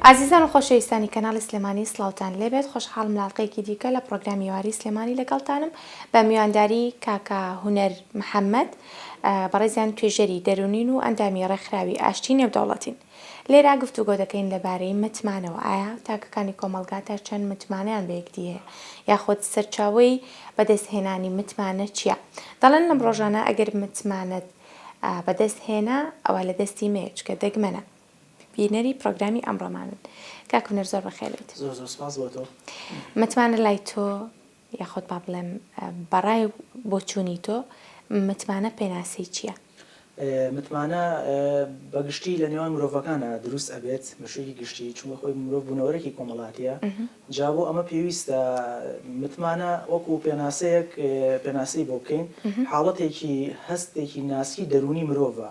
عزیزان و خۆشەویستانی کەناڵی سلێمانی سڵاوتان لێبێت خۆشحاڵم لاڵقەیەکی دیکە لە پرۆگرامی یاری سلێمانی لەگەڵتانم بە میوانداری کاکا هونەر محەممەد بەڕێزیان توێژەری دەرونین و ئەندامی ڕێکخراوی ئاشتی نێودەوڵەتین. لێرا گفتوگۆ دەکەین لەبارەی متمانەوە ئایا تاکەکانی کۆمەلگا تا چەند متمانیان بە یەکدی هەیە یاخۆت سەرچاوەی بەدەستهێنانی متمانە چییە؟ دەڵێن لەم ڕۆژانە ئەگەر متمانەت بەدەستهێنا ئەوە لە دەستی مێچ کە دەگمەنە. بینەری پرۆگرامی ئەمڕۆمانن. کاک هونەر زۆر بەخێرێت. زۆر سپاس بۆ تۆ. متمانە لای تۆ یاخۆت با بڵێم بەڕای بۆ چوونی تۆ متمانە پێناسەی چییە؟ متمانە بەگشتی لە نێوان مرۆڤەکانە دروست ئەبێت بەشێکی گشتی چونکە خۆی مرۆڤ بوونەوەرێکی کۆمەڵاتیە جا بۆ ئەمە پێویستە متمانە وەکو پێناسەیەک پێناسەی بۆ بکەین حاڵەتێکی هەستێکی ناسی دەرونی مرۆڤە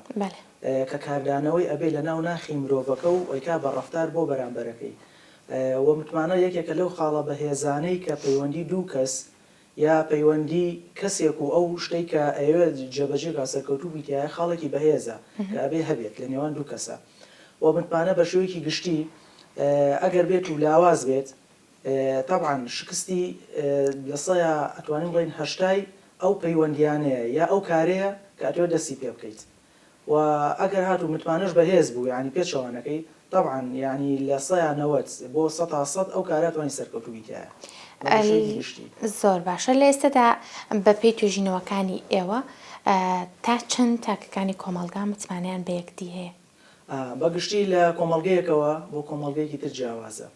کە کاردانەوەی ئەبێ لە ناو ناخی مرۆڤەکە و ئەیکا بە ڕەفتار بۆ بەرامبەرەکەی و متمانە یەکێکە لەو خاڵە بەهێزانەی کە پەیوەندی دوو کەس یا پەیوەندی کەسێک و ئەو شتێک کە ئەوێ جێبەجێ سەرکەوتوو بیتیایە خاڵێکی بەهێزە کە ئەبێ هەبێت لە نێوان دوو کەسە و متمانە بە شێوەیەکی گشتی ئەگەر بێت و لاواز بێت طبعاً شکستی لە سەیە ئەتوانین بڵین هەشتای ئەو پەیوەندیانەیە یا ئەو کارەیە کە ئەتوێ دەستی پێ بکەیت و ئەگەر هاتوو متمانەش بەهێز بوو یعنی پێچەوانەکەی طبعاً یعنی لە سەیە 90 بۆ 100 ئەو کارە توانی سەرکەوتوو بیتیایە. زۆر باشە لە ئێستادا بە پێی توێژینەوەکانی ئێوە تا چەند تاکەکانی کۆمەلگا متمانیان بە یەکدی هەیە؟ بەگشتی لە کۆمەڵگەیەکەوە بۆ کۆمەڵگەیەکی تر جیاوازە.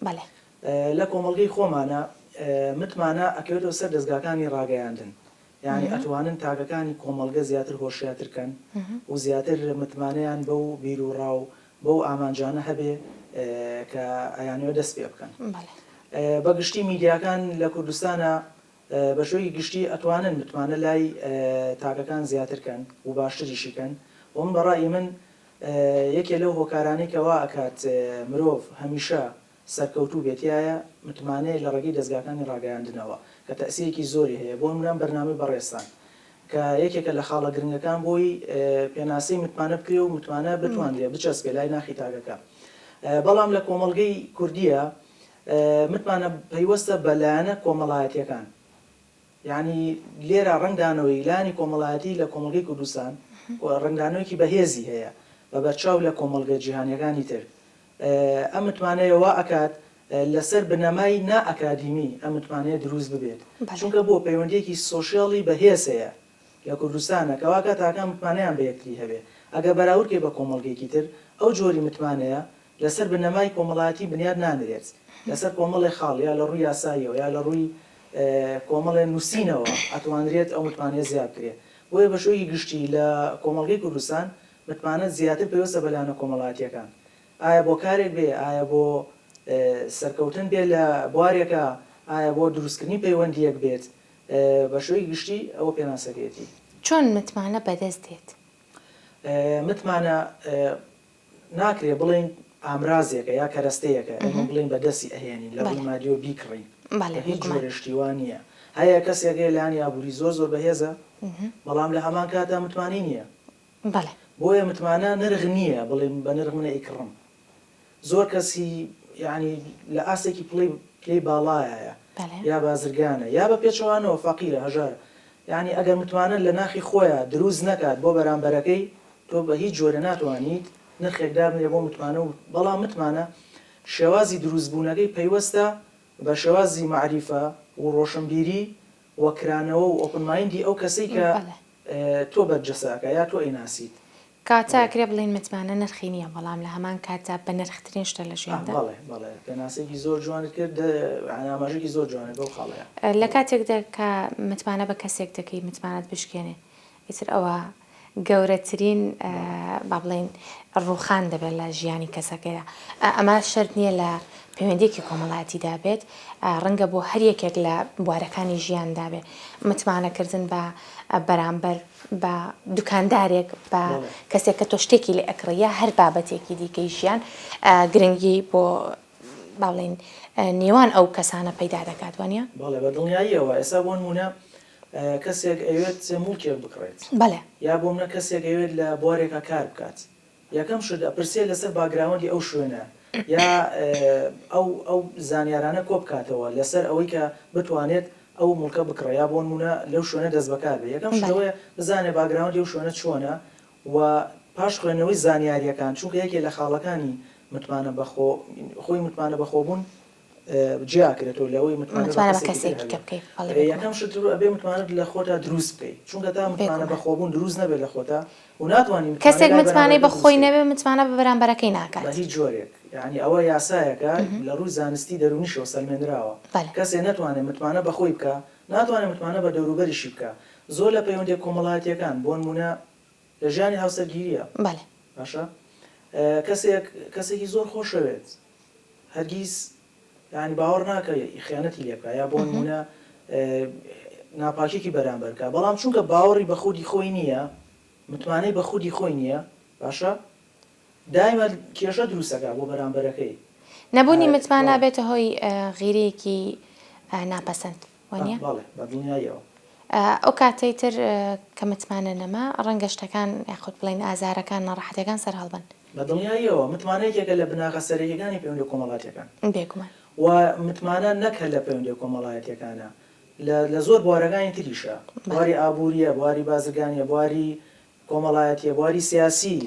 لە کۆمەڵگەی خۆمانە متمانە ئەکەوێتەوە سەر دەستگاکانی ڕاگەیاندن یعنی ئەتوانن تاکەکانی کۆمەڵگە زیاتر هۆشیارترکەن و زیاتر متمانەیان بەو بیر و ڕاو بەو ئامانجانە هەبێ کە ئەیانوێ دەست پێ بکەن. بەگشتی میدیاکان لە کوردستانە بە شێوەیەکی گشتی ئەتوانن متمانە لای تاکەکان زیاترکەن و باشتریشیکەن و من بەڕای من یەکێ لەو هۆکارانەی کەوا ئەکات مرۆڤ هەمیشە سەرکەوتوو بێتیایە متمانەیە لە ڕێگەی دەستگاکانی ڕاگەیاندنەوە کە تەسیرێکی زۆری هەیە بۆ منام بەرنامەی بەڕێستان کە یەکێکە لە خاڵە گرنگەکان بۆی پێناسەی متمانە بکرێ و متمانە بتوانرێ بچەسبێ لای ناخی تاکەکە. بەڵام لە کۆمەڵگەی کوردیە متمانە پەیوەستە بەلایەنە کۆمەڵایەتیەکان یعنی لێرە ڕنگدانەوەی لانی کۆمەڵایەتی لە کۆمەڵگەی کوردستان ڕنگدانەوەیکی بەهێزی هەیە بە بەرچاو لە کۆمەڵگە جیهانیەکانی تر ئەم متمانەیەوە ئەکات لەسەر بنەمای نائەکادیمی ئەم متمانەیە دروست ببێت چونکە بۆ پەیوەندیەکی سۆشیاڵی بەهێز هەیە لە کوردستانە کەواکە تاکان متمانەیان بە یەکتری هەبێ ئەگە بەراوردکێ بە کۆمەڵگەیەکی تر ئەو جۆری متمانەیە لەسەر بنەمای کۆمەڵایەتی بنیاد نانرێت لەسەر کۆمەڵی خاڵ یا لە ڕووی یاساییەوە یا لە ڕووی کۆمەڵێ نووسینەوە ئەتوانرێت ئەو متمانەیە زیاد بکرێت بۆیە بە شێوەیەکی گشتی لە کۆمەڵگەی کوردستان متمانە زیاتر پێویستە بەلایەنە کۆمەڵایەتیەکان ئایا بۆ کارێک بێ ئایا بۆ سەرکەوتن بێ لە بوارێکە ئایا بۆ دروستکردنی پەیوەندیەک بێت بە شێوەیەکی گشتی ئەوە پێناسەکەیەتی. چۆن متمانە بەدەست دێت؟ متمانە ناکرێ بڵێن ئامرازێکە یا کەرەستەیەکە ئەمە بڵین بەدەستی ئەهێنین لە ڕووی مادیۆ بیکڕین هیچ جۆرەشتیوان نییە هەیە کەسێکێ لانی ئابووری زۆر بەهێزە بەڵام لە هەمان کاتا متمانی نییە بۆیە متمانە نرخ نییە بڵێن بە نرخ منە ئیکڕم زۆر کەسی یعنی لە ئاسێکی پلەی باڵایە یا بازرگانە یا بە پێچەوانەوە فەقیرە هەژارە یعنی ئەگەر متمانە لە ناخی خۆیە دروست نەکات بۆ بەرامبەرەکەی تۆ بە هیچ جۆرە ناتوانیت نرخێکدار بێ بۆ متمانە و بەڵام متمانە شێوازی دروستبوونەکەی پەیوەستە بە شێوازی معریفە و ڕۆشنبیری وەکرانەوە و ئۆپنمایندی ئەو کەسەی کە تۆ بەرجەساکە یا تۆ ئەیناسیت کاتاکرێ بڵین متمانە نرخی نییە بەڵام لە هەمان کاتا بە نرخترین شتە لە ژیاندا بەڵێ پێناسێکی زۆر جوانت کرد ئاماژێکی زۆر جوانێت بەو خاڵەیە لە کاتێکدا کە متمانە بە کەسێک دەکەی متمانەت بشکێنێ ئیتر ئەوە گەورەترین با بڵین ڕووخان دەبێت لە ژیانی کەسەکەیە ئەمە شەرت نییە لە پەیوەندیەکی کۆمەڵایەتیدا بێت ڕەنگە بۆ هەر یەکێک لە بوارەکانی ژیاندا بێت متمانەکردن بە بەرامبەر بە دوکاندارێک بە کەسێک کە تۆ شتێکی لێ ئەکڕە هەر بابەتێکی دیکەی ژیان گرنگی بۆ باڵێن نێوان ئەو کەسانە پەیدا دەکات وانە؟ بەڵێ بە دڵنیاییەوە ئێستا بۆ نمونە کەسێک ئەوێت موڵکێک بکڕێت یا بۆ منە کەسێک ئەوێت لە بوارێکە کار بکات یەکەم شت ئەپرسێ لەسەر باگراوەندی ئەو شوێنە یا ئەو زانیارانە کۆ بکاتەوە لەسەر ئەوەی کە بتوانێت ئەو مڵکە بکڕیا بۆ نمونە لەو شوێنە دەست بەکار بێ یەکەم شەوەیە بزانێ باگراوند ئەو شوێنە چۆنە و پاش خوێندنەوەی زانیاریەکان چونکە یەکێ لە خاڵەکانی متمانە بەخۆ خۆی متمانە بەخۆبوون جیاکرێتەوە لەوەی متمانە بە کەسێکی بکەیت یەکەم شتر ئەبێ متمانەت لە خۆتا دروست بکەیت چونکە تا متمانە بەخۆبوون دروست نەبێت لە خۆتا و ناتوانین کەسێک متمانەی بەخۆی نەبێ متمانە بە بەرامبەرەکەی ناکات بە هیچ جۆرێک یعنی ئەوە یاسایەکە لە ڕووی زانستی دەرونیشەوە سەلمێنراوە کەسێ ناتوانێت متمانە بەخۆی بکە ناتوانێت متمانە بە دەوروبەریشی بکە زۆر لە پەیوەندی کۆمەڵایەتیەکان بۆ نمونە لە ژیانی هاوسەرگیریە باشە کەسێکی زۆر خۆشەوێت هەرگیز ینی باوەڕ ناکە خیانەتی لێ بکە یا بۆ نمونە ناپاکێکی بەرامبەرکە بەڵام چونکە باوەڕی بە خودی خۆی نییە متمانەی بە خودی خۆی نییە باشە دایمە کێشە دروستەکە بۆ بەرامبەرەکەی نەبوونی متمانە بێتە هۆی غیرەیەکی ناپەسەند وانە بە دڵنیاییەوە ئەو کاتەی تر کە متمانە نەما ڕەنگە شتەکان یاخود بڵێن ئازارەکان ناڕەحەتەکان سەر هەڵبن بە دڵنیاییەوە متمانەیەکێکە لە بناغە سەرەکیەکانی پەیوەندی کۆمەڵایەتیەکان بێگومان و متمانە نەکە لە پەیوەندی کۆمەڵایەتیەکانە لە زۆر بوارەکانی تریشە بواری ئابووریە بواری بازرگانیە بواری کۆمەڵایەتیە بواری سیاسی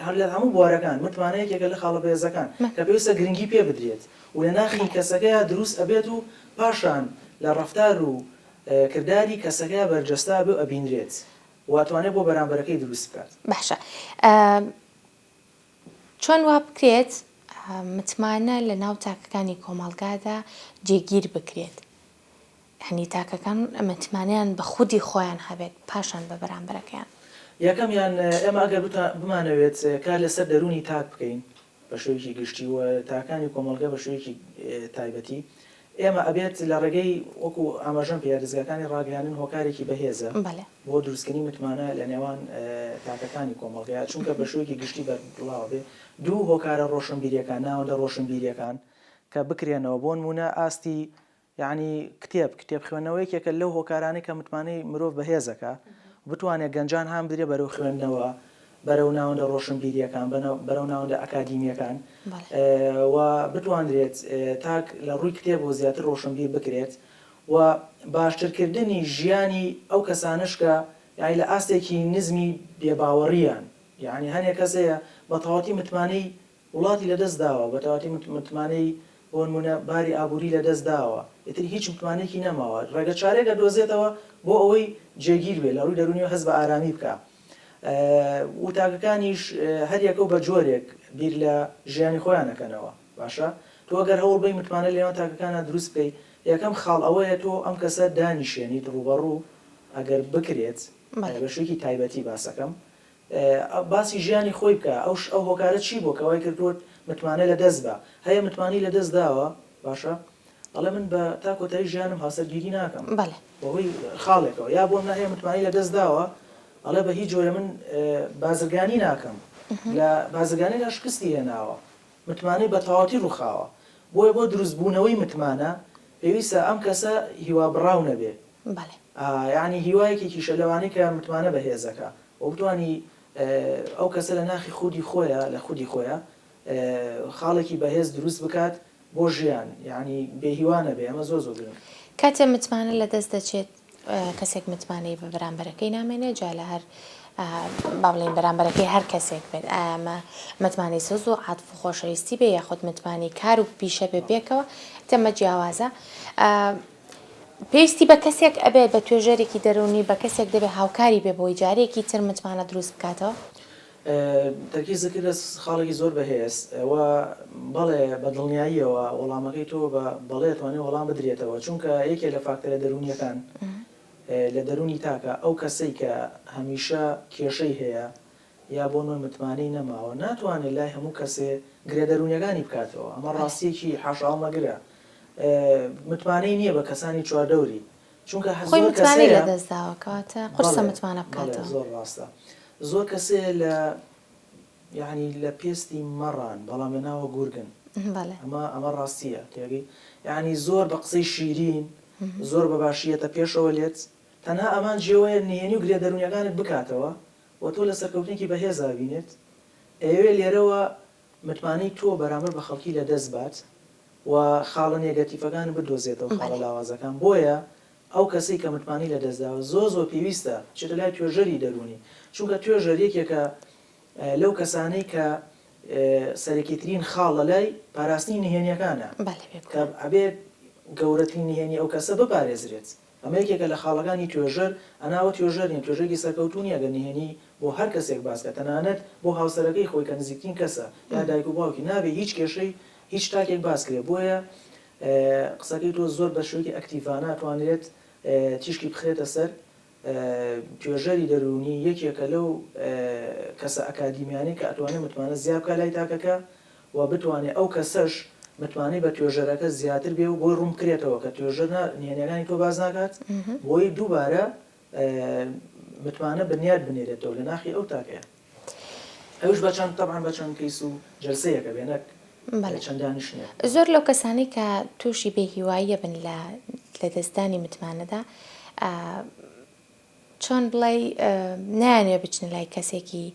هەر لە هەموو بوارەکان متمانەیەکێکە لە خاڵە بەهێزەکان کە پێویستە گرنگی پێ بدرێت و لە ناخی کەسەکەیە دروست ئەبێت و پاشان لە ڕەفتار و کردداری کەسەکەی بەرجەستا بێ ئەبینرێت واتوانێت بۆ بەرامبەرەکەی دروست بکات باشە چۆن وا بکرێت متمانە لە ناو تاکەکانی کۆمەڵگادا جێگیر بکرێت هەنی تاکەکان متمانیان بە خودی خۆیان هەبێت پاشان بە بەرامبەرەکەیان یەکەمیان ئێمە ئەگەر بمانەوێت کار لەسەر دەرونی تاک بکەین بە شێوەیەکی گشتی و تاکانی کۆمەڵگە بە شێوەیەکی تایبەتی ئێمە ئەبێت لە ڕێگەی وەکو ئاماژەم پێدەستگاکانی ڕاگەیاندن هۆکارێکی بەهێزە بۆ دروستکردنی متمانە لە نێوان تاکەکانی کۆمەڵگەیە چونکە بە شێوەیەکی گشتی بەڵاو بێ دوو هۆکارە ڕۆشنبیریەکان ناوەندە ڕۆشنبیریەکان کە بکرێنەوە بۆ نمونە ئاستی یعنی کتێب خوێندنەوەیەکێکە لەو هۆکارانی کە متمانەی مرۆڤ بەهێزەکە بتوانێت گەنجان هەم بدرێ بەرەو خوێندنەوە بەرەو ناوەندە ڕۆشنبیریەکان بەرەو ناوەندە ئەکادیمیەکان و بتوانرێت تاک لە ڕووی کتێب و زیاتر ڕۆشنبیر بکرێت و باشترکردنی ژیانی ئەو کەسانش کە یعنی لە ئاستێکی نزمی بێباوەڕیان یعنی هەنێک کەسەیە بە تەواوەتی متمانەی وڵاتی لەدەست داوە بە تەواوەتی متمانەی بۆ نمونە باری ئابووری لەدەست داوە ئیتر هیچ متمانێکی نەماوە ڕێگە چارێکە دۆزێتەوە بۆ ئەوەی جێگیر بێت لە ڕووی دەرونیەوە هەست بە ئارامی بکە وتاکەکانیش هەریەکە و بە جۆرێک بیر لە ژیانی خۆیانەکەنەوە باشە تۆ ئەگەر هەوڵ بی متمانە لێوان تاکەکانە دروست بکەیت یەکەم خاڵ ئەوەیە تۆ ئەم کەسە دانیشێنیت ڕوبەڕوو ئەگەر بکرێت بە شوێکی تایبەتی باسەکەم باسی ژیانی خۆی بکە ئەو هۆکارە چی بۆ کەوای کردوت متمانە لە دەست بە هەیە متمانی لە دەست داوە باشە ئەڵێ من بە تا کۆتایی ژیانم هاوسەرگیری ناکەم بەهۆی خاڵێکەوە یا بۆم ناهەیە متمانی لە دەست داوە ئەڵێ بە هیچ جۆرە من بازرگانی ناکەم لە بازرگانی لە شکستی هێناوە متمانەی بە تەواوەتی ڕووخاوە بۆیە بۆ دروستبوونەوەی متمانە پێویستە ئەم کەسە هیوا بڕاو نەبێ یعنی هیوایەکێکی شەلەوانی کە متمانە بەهێزەکە و بتوانی ئەو کەسە لە ناخی خودی خۆیە لە خودی خۆیە خاڵێکی بەهێز دروست بکات بۆ ژیان یعنی بێهیوانە بێ ئەمە زۆر گرنگە کاتێ متمانە لە دەست دەچێت کەسێک متمانەی بە بەرامبەرەکەی نامێنێت جا لە هەر با بڵێن بەرامبەرەکەی هەر کەسێک بێت ئەمە متمانەی سۆز و عاتف و خۆشەویستی بێ یاخود متمانەی کار و پیشە بێ بێکەوە تەمە جیاوازە پێویستی بە کەسێک ئەبێت بە توێژەرێکی دەرونی بە کەسێک دەبێت هاوکاری بێ بۆی جارێکی تر متمانە دروست بکاتەوە تەرکیزەکە لە خاڵێکی زۆر بەهێز ئەوە بەڵێ بە دڵنیاییەوە وەڵامەکەی تۆ بە بەڵێ توانێت وەڵام بدرێتەوە چونکە یەکێک لە فاکتەرە دەرونیەکان لە دەرونی تاکە ئەو کەسەی کە هەمیشە کێشەی هەیە یا بۆ نوێ متمانەی نەماوە ناتوانێت لای هەموو کەسێ گرێ دەرونیەکانی بکاتەوە ئەمە ڕاستیەکی حاشاو مەگرە متمانەی نییە بە کەسانی چواردەوری چونکە خۆی متمانەی لە دەستداوەکەواتە قورسە متمانە بکاتەوە زۆر ڕاستە زۆر کەسێ لە یعنی لە پێستی مەڕان بەڵام لە ناوە گورگن ئەمە ڕاستیە تێگەی یعنی زۆر بە قسەی شیرین زۆر بە باشیەتە پێشەوە لێت تەنها ئەمان جێوەیە نهێنی و گرێ دەرونیەکانت بکاتەوە و تۆ لە سەرکەوتنێکی بەهێزا بینێت ئەوێ لێرەوە متمانەی تۆ بەرامبەر بە خەڵکی لە دەست بات و خاڵە نێگەتیڤەکان بدۆزێتەوە خاڵە لاوازەکان. بۆیە ئەو کەسەی کە متمانی لە دەستداوە زۆر پێویستە چێتە لای توێژەری دەرونی، چونکە توێژەر یەکێکە لەو کەسانەی کە سەرەکیترین خاڵ لە لای پاراستنی نهێنیەکانە کە ئەبێت گەورەترین نهێنی ئەو کەسە بپارێزرێت. ئەمە یەکێکە لە خاڵەکانی توێژەر، ئەناوە توێژەرین توێژێکی سەرکەوتونی ئەگەر نهێنی بۆ هەر کەسێک باسکە، تەنانەت بۆ هاوسەرەکەی خۆی کە نزیکترین کەسە یا دایک و باوکی نابێ هیچ کێشەی هیچ تاکێک باسکرێ. بۆیە قسەکەی تۆ زۆر بە شێوەیەکی ئەکتیڤانە توانرێت تیشکی بخرێتە سەر توێژەری دەرونی. یەکێکە لەو کەسە ئەکادیمیانەی کە ئەتوانێت متمانە زیاد بکات لای تاکەکە و بتوانێت ئەو کەسەش متمانەی بە توێژەرەکە زیاتر بێ و بۆی ڕوون بکرێتەوە کە توێژەر نهێنیەکانی تۆ باز ناکات، بۆی دووبارە متمانە بنیاد بنێرێتەوە لە ناخی ئەو تاکەیە. ئەوش بەچەند تەبعاً بەچەند کەیس و جەلسەیەکە بێنە چەندانیش نییە. زۆر لەو کەسانی کە تووشی بێهیواییە بن لە دەستدانی متمانەدا چۆن بڵێ نایانوێ بچنە لای کەسێکی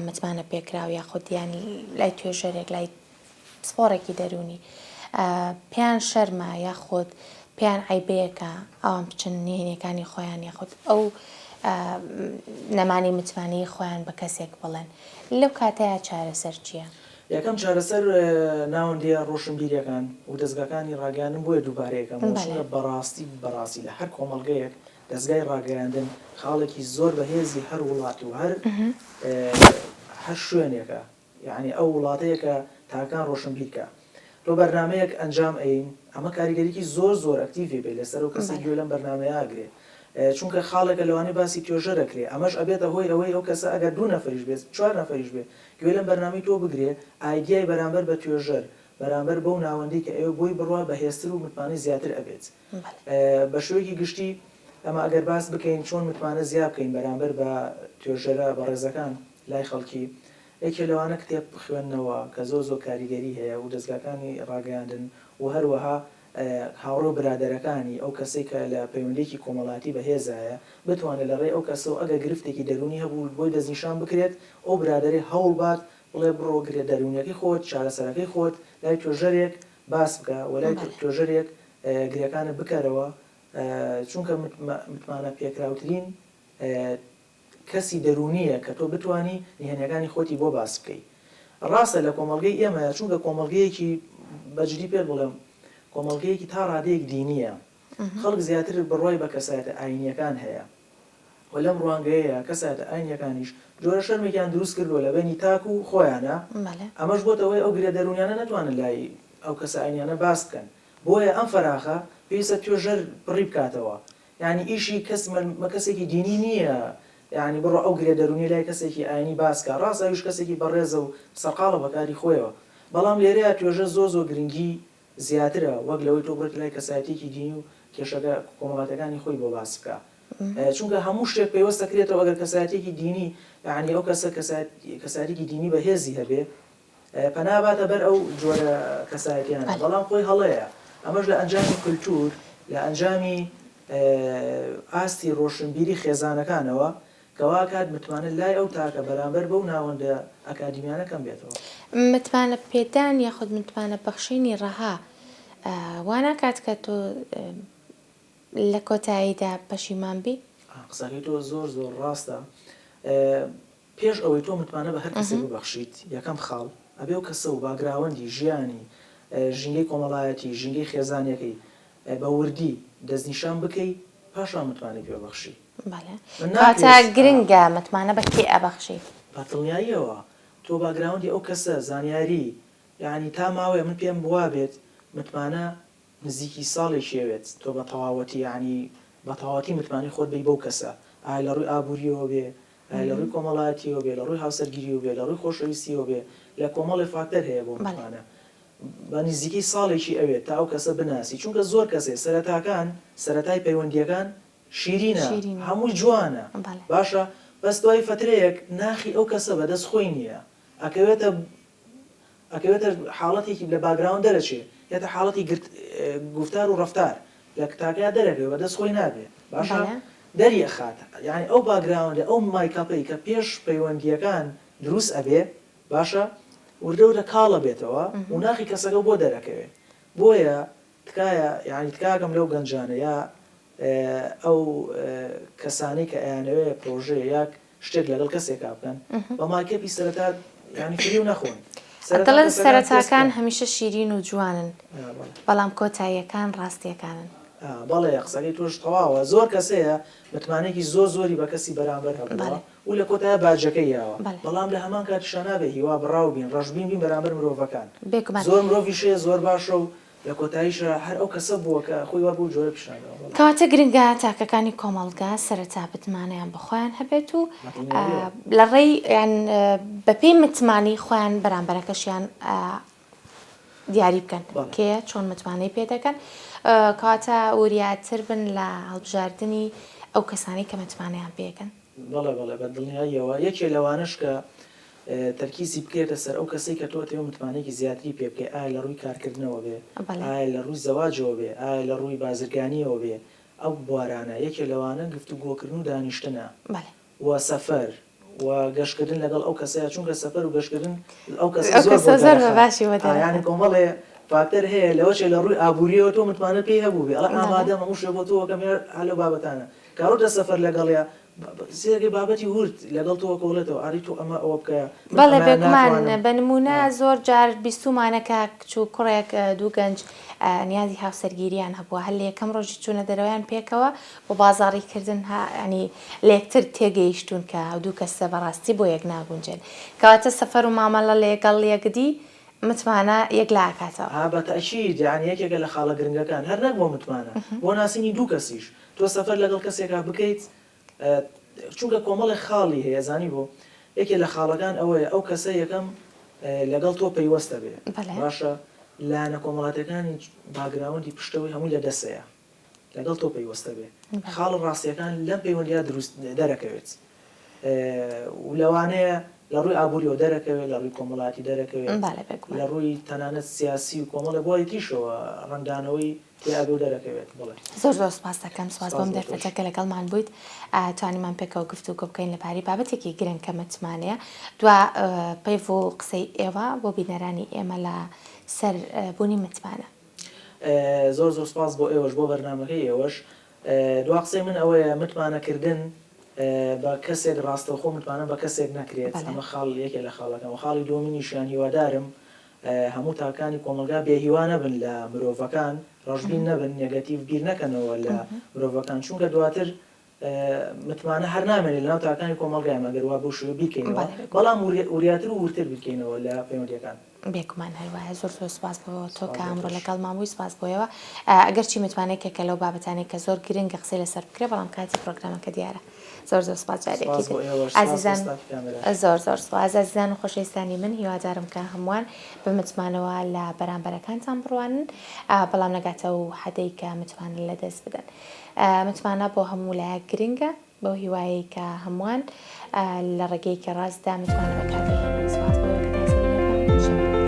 متمانە پێکراو یاخود ینی لای توێژەرێک لای سپۆڕێکی دەرونی پێیان شەرمە یاخود پێیان عیبەیەکە ئەوان بچن نهێنیەکانی خۆیان یاخود ئەو نەمانی متمانەی خۆیان بە کەسێک بڵێن، لەو کاتەیە چارەسەر چییە؟ یەکەم چارەسەر ناوەندیە ڕۆشنبیریەکان و دەستگاکانی ڕاگەیاندن بۆیە دووبارەیەکەم بەڕاستی لە هەر کۆمەڵگەیەک دەستگای ڕاگەیاندن خاڵێکی زۆر بەهێزی هەر وڵاتی و هەر شوێنێکە، یعنی ئەو وڵاتەیەکە تاکان ڕۆشنبیرکە. تۆ بەرنمەیەک ئەنجام ئەین ئەمە کاریگەریکی زۆر ئەکتیڤی بێ لەسەر و کەسی گوێ لەم بەرنمەیە ئاگرێ، چونکە خاڵێکە لەوانەیە باسی توێژەرەکرێ، ئەمەش ئەبێتە هۆی ئەوەی ئەو کەسە ئەگەر 2 نەفەریش بێت 4 نەفەریش بێ گوێ لەم بەرنامەی تۆ بگرێ ئایدیای بەرامبەر بە توێژەر بەرامبەر بەو ناوەندی کە ئێوە بۆی بڕوا بەهێزتر و متمانەی زیاتر ئەبێت. بە شێوەیەکی گشتی ئەمە ئەگەر باس بکەین چۆن متمانە زیاد بکەین بەرامبەر بە توێژەرە بە ڕێزەکان لای خەڵکی، یەکێ لەوانە کتێب بخوێندنەوە کە زۆر کاریگەری هەیە و دەستگاکانی ڕاگەیاندن و هەروەها هاوڕێ برادەرەکانی ئەو کەسێک کە لە پەیوەندێکی کۆمەڵاتی بەهێزایە بتوانێت لە ڕێ ئەو کەسە و ئەگە گرفتێکی دەرونی هەبوو بۆی دەستنیشان بکرێت ئەو برادەری هەوڵ بات بڵێ بڕۆ گرێت دەرونیەکەی خۆت چارەسەرەکەی خۆت لای توێژەرێک باس بکە و لای توێژەرێک گرێکانت بکەرەوە، چونکە متمانە پێکراوترین کەسی دەرونیە کە تۆ بتانی نهێنیەکانی خۆتی بۆ باس بکەیت. ڕاستە لە کۆمەڵگەی ئێمەیە چونکە کۆمەڵگەیەکی بەجددی پێ بڵێم کۆمەڵگەیەکی تا ڕادەیەک دینیە، خەڵک زیاتر بڕوای بە کەسایەتە ئاینیەکان هەیە و لەم ڕوانگەیەیە کەسایەتە ئاینیەکانیش جۆرە شەرمێکیان دروست کردووە لە بینی تاک و خۆیانە، ئەمەش بۆتەوەی ئەو گرێ دەرونیانە نەتوانن لای ئەو کەسە ئاینیانە باس بکەن، بۆیە ئەم فەراخە پێویستە توێژەر بڕی بکاتەوە، یعنی ئیشی کەسێکی دینی نییە یعنی بڕۆ ئەو گرێ دەرونی لای کەسێکی ئاینی باسکە، ڕاستە ئەویش کەسێکی بەڕێزە و سەرقاڵە بەکاری خۆیەوە، بەڵام لێرەیە توێژە زۆر گرنگی زیاترە وەک لەوەی تۆ بڕێت لای کەسایەتێکی دینی و کێشەکە کۆمەڵاتەکانی خۆی بۆ باس بکە، چونکە هەموو شتێک پێوەستە کرێتەوە ئەگەر کەسایەتێکی دینی یعنی ئەو کەسە کەسایەتێکی دینی بەهێزی هەبێ پەناباتە بەر ئەو جۆرە کەسایەتیانە، بەڵام خۆی هەڵەیە ئەمەش لە ئەنجامی کولتور لە ئەنجامی ئاستی ڕۆشنبیری خێزانەکانەوە کەوا کات متمانە لای ئەو تاکە بەرامبەر بەو ناوەندە ئەکادیمیانەکەم بێتەوە. متمانە پێدان یاخود متمانە بەخشینی ڕەها وانە کات کە تۆ لە کۆتاییدا پەشیمان بی؟ قسەکەی تۆ زۆر ڕاستە. پێش ئەوەی تۆ متمانە بە هەر کەسێک ببەخشیت یەکەم خاڵ ئەبێ و کەسە و باگراوەندی ژیانی ژینگەی کۆمەڵایەتی ژینگەی خێزانەکەی بە وردی دەستنیشان بکەی پاشان متمانەی پێبەخشی. کاتە گرنگە متمانە بە کێ ئەبەخشی؟ بەدڵنیاییەوە تۆ باگراوەندی ئەو کەسە زانیاری یعنی تا ماوەیە من پێم بوا بێت متمانە نزیکی ساڵی شێوێت تۆ بە تەواوەتی یعنی بە تەواوەتی متمانی خۆت بی بەو کەسە ئای لە ڕووی ئابووریەوە بێ لە ڕووی کۆمەڵایەتیەوە بێ لە ڕووی هاوسەرگیریەوە بێ لە ڕووی خۆشەویستیەوە بێ لە کۆمەڵی فاکتەر هەیە بۆ متمانە بە نزیکی ساڵێکی ئەوێت تا ئەو کەسە بناسی، چونکە زۆر کەسێ سەرەتای پەیوەندیەکان شیرینە هەمووی جوانە باشە بەس دوای فترەیەک ناخی ئەو کەسە بەدەست خۆی نییە ئەکەوێتە حاڵەتێکی لە باگراوند دەرەچێ یەتە حاڵەتی گفتار و ڕەفتار لە کتاکەیە دەرەبێ بەدەست خۆی نابێ باشە دەریە خاتە یعنی ئەو باگراوندە ئەو مایکاپەی کە پێش پەیوەندیەکان دروست ئەبێ باشە وردەورە کاڵە بێتەوە و ناخی کەسەکە بۆ دەرەکەوێت بۆیە تکایە یعنی تکاکەم لەو گەنجانە یا ئەو کەسانی کە ئەیانەوێت پرۆژێ یاک شتێک لەگەڵ کەسێکا بکەن بە ماکێپی سەرەتا ینی فری و نەخۆن دەڵێن سەرەتاکان هەمیشە شیرین و جوانن بەڵام کۆتاییەکان ڕاستیەکانن بەڵێ قسەکەی تۆش تەواوە زۆر کەسەیە متمانێکی زۆری بە کەسی بەرامبەر هەبووە و لە کۆتایە باجەکەی یاوە بەڵام لە هەمان کاتیشە نابێ هیوا بڕاو بین ڕەشبین بین بەرامبەر مرۆڤەکان زۆر مرۆڤی شەیە زۆر باشە و لە کۆتاییشە هەر ئەو کەسە بووە کە خۆی وا بوو جۆرە پیشانەوە کەواتە گرنگە تاکەکانی کۆمەڵگا سەرەتا بتمانیان بەخۆیان هەبێت و لە ڕێی یان بەپێی متمانی خۆیان بەرامبەرەکەشیان دیاری بکەن کێ چۆن متمانەی پێ دەکەن کەواتە وریاتر بن لە هەڵبژاردننی ئەو کەسانی کە متمانیان پێکەن بەڵێ بەڵێ بەدڵنیاییەوە یەکێ لەوانش کە تەرکیزی بکرێتە سەر ئەو کەسەی کە تۆ تێوە متمانێکی زیاتری پێ بکەی ئایا لە ڕووی کارکردنەوە بێ ئایا لە ڕووی زەواجەوە بێ ئایا لە ڕووی بازرگانیەوە بێ ئەو بوارانە یەکێ لەوانە گفتوگۆکردن و دانیشتنە و سەفەر و گەشتکردن لەگەڵ ئەو کەسەیە چونکە سەفەر و گەشتکردن ئەو کەسە زۆر باشی ینی کۆمەڵێ فاکتەر هەیە لەوەشێ لە ڕووی ئابوووریەوە تۆ متمانە پێی هەبوو بێ ئەڵە ئامادە مەموشێ بۆ تۆوەکەم هەلە بابەتانە کارۆتە سەفەر لەگەڵەیە سێرگی بابەتی ورد لەگەڵ تۆ کۆڵێتەوە ئاری تۆ ئەمە ئەوە بکە بەڵێ بێگومان بە نمونە زۆر جار بیستومانەکە کچ و کوڕێک دوو گەنج نیازی هاوسەرگیریان هەبووە هەر لە یەکەم ڕۆژی چوونە دەرەوەیان پێکەوە بۆ بازاڕیکردن ینی لە یەکتر تێگەیشتون کە دوو کەسە بەڕاستی بۆ یەک ناگونجێن کەواتە سەفەر و مامەڵە لە لەگەڵ یەکدی متمانە یەک لا کاتەوە بەتەشید یعنی یەکێکە لە خاڵە گرنگەکان هەر نەک بۆ متمانە بۆ ناسینی دوو کەسیش تۆ سەفەر لەگەڵ کەسێکا بکەیت چونکە کۆمەڵی خاڵی هەیە زانی بۆ یەکێ لە خاڵەکان ئەوەیە ئەو کەسە یەکەم لەگەڵ تۆ پەیوەستە بێ باشە لایەنە کۆمەڵاتەکانی باگراوەندی پشتەوەی هەمووی لە دەسەیە لەگەڵ تۆ پەیوەستە بێ خاڵ ڕاستیەکان لەم پەیوەندیە دروست دەرەکەوێت و لەوانەیە لە ڕووی ئابوووریەوە دەرەکەوێت لە ڕووی کۆمەڵاتی دەرەکەوێت لە ڕووی تەنانەت سیاسی و کۆمەڵە بۆی تیشەوە ڕەنگدانەوەی تێئادۆ دەرەکەوێت زۆر زۆر سپاس دەکەم سپاس بۆم دەرفەتەکە لەگەڵمان بوویت توانیمان پێکەوە گفتوگۆ بکەین لەبارەی بابەتێکی گرنگ کە متمانەیە دوا پێیف و قسەی ئێوە بۆ بینەرانی ئێمە لە سەر بوونی متمانە زۆر زۆر سپاس بۆ ئێوەش بۆ بەرنامەکەی ئێوەش دوا قسەی من ئەوەیە متمانەکردن بە کەسێک ڕاستەوخۆ متمانە بە کەسێک نەکرێت ئەمە خاڵ یەکێ لە خاڵەکەم خاڵی دۆمینیشیان هیوادارم هەموو تاکانی کۆمەلگا بێهیوا نەبن لە مرۆڤەکان ڕەشبین نەبن نێگەتیڤ بیر نەکەنەوە لە مرۆڤەکان چونکە دواتر متمانە هەر نامێنێت لەناو تاکانی کۆمەلگای مەگەر وا بۆ شوێ بیکەینەوە بەڵام وریاتر و ورتر بیکەینەوە لە پەیوەندیەکان بێگومان هەروایە زۆر زۆر سپاس بۆ تۆ کە ئەمڕۆ لەگەڵ مامووی سپاس بۆیەوە ئەگەر چی متمانەیەکێکە لەو بابەتانێک کە زۆر گرنگە قسەی لەسەر بکرێ بەڵام کاتی پرۆگرامەکە دیارە زۆر زۆر سپاس جارێکی عزیزان زۆر زۆر سپاس عزیزان و خۆشەویستانی من هیوادارم کە هەمووان بە متمانەوە لە بەرامبەرەکانتان بڕوانن بەڵام نەگاتە و حەدەی کە متمانە لەدەست بدەن متمانە بۆ هەموو لایەک گرنگە بەو هیوایی کە هەمووان لە ڕێگەیەکی ڕاستدا متمانە بەکاربهێنن